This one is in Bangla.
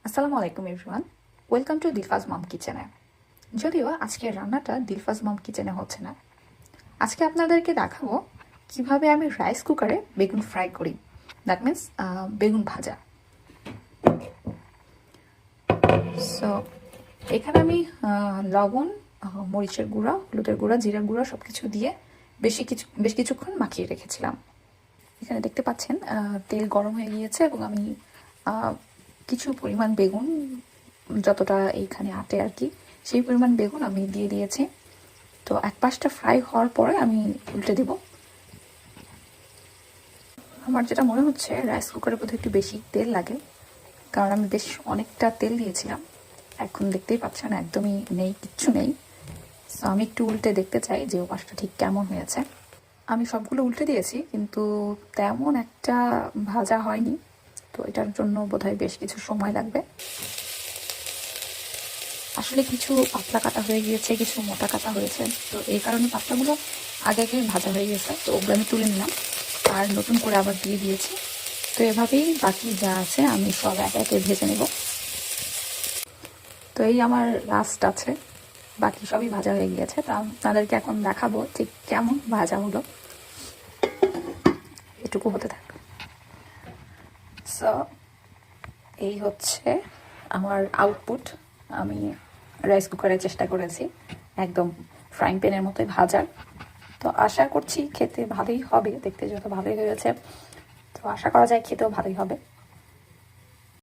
আসসালামু আলাইকুম এভরিওয়ান, ওয়েলকাম টু দিলফাজ মম কিচেনে। যদিও আজকের রান্নাটা দিলফাজ মম কিচেনে হচ্ছে না, আজকে আপনাদেরকে দেখাবো কিভাবে আমি রাইস কুকারে বেগুন ফ্রাই করি, দ্যাট মিন্স বেগুন ভাজা। সো এখানে আমি লবণ, মরিচের গুঁড়া, হলুদের গুঁড়া, জিরার গুঁড়া সব কিছু দিয়ে বেশ কিছুক্ষণ মাখিয়ে রেখেছিলাম। এখানে দেখতে পাচ্ছেন তেল গরম হয়ে গিয়েছে এবং আমি কিছু পরিমাণ বেগুন, যতটা এইখানে আটে আর কি, সেই পরিমাণ বেগুন আমি দিয়ে দিয়েছি। তো এক পাশটা ফ্রাই হওয়ার পরে আমি উল্টে দিব। আমার যেটা মনে হচ্ছে রাইস কুকারে বোধহয় একটু বেশি তেল লাগে, কারণ আমি বেশ অনেকটা তেল দিয়েছিলাম। এখন দেখতেই পাচ্ছেন একদমই নেই, কিচ্ছু নেই। সো আমি একটু উল্টে দেখতে চাই যে ও পাশটা ঠিক কেমন হয়েছে। আমি সবগুলো উল্টে দিয়েছি, কিন্তু তেমন একটা ভাজা হয়নি। তো এটার জন্য বোধহয় বেশ কিছু সময় লাগবে। আসলে কিছু পাতলা কাটা হয়ে গিয়েছে, কিছু মোটা কাটা হয়েছে, তো এই কারণে পাতলাগুলো আগে আগে ভাজা হয়ে গেছে। তো ওগুলো আমি তুলে নিলাম আর নতুন করে আবার দিয়ে দিয়েছি। তো এভাবেই বাকি যা আছে আমি সব একে একে ভেজে নেব। তো এই আমার লাস্ট আছে, বাকি সবই ভাজা হয়ে গিয়েছে। তো আপনাদেরকে এখন দেখাবো ঠিক কেমন ভাজা হলো। এটুকু হতে থাক। সো এই হচ্ছে আমার আউটপুট। আমি রাইস কুকারে চেষ্টা করেছি একদম ফ্রাইং প্যানের মতোই ভাজার। তো আশা করছি খেতে ভালোই হবে, দেখতে যত ভালোই হয়েছে, তো আশা করা যায় খেতেও ভালোই হবে।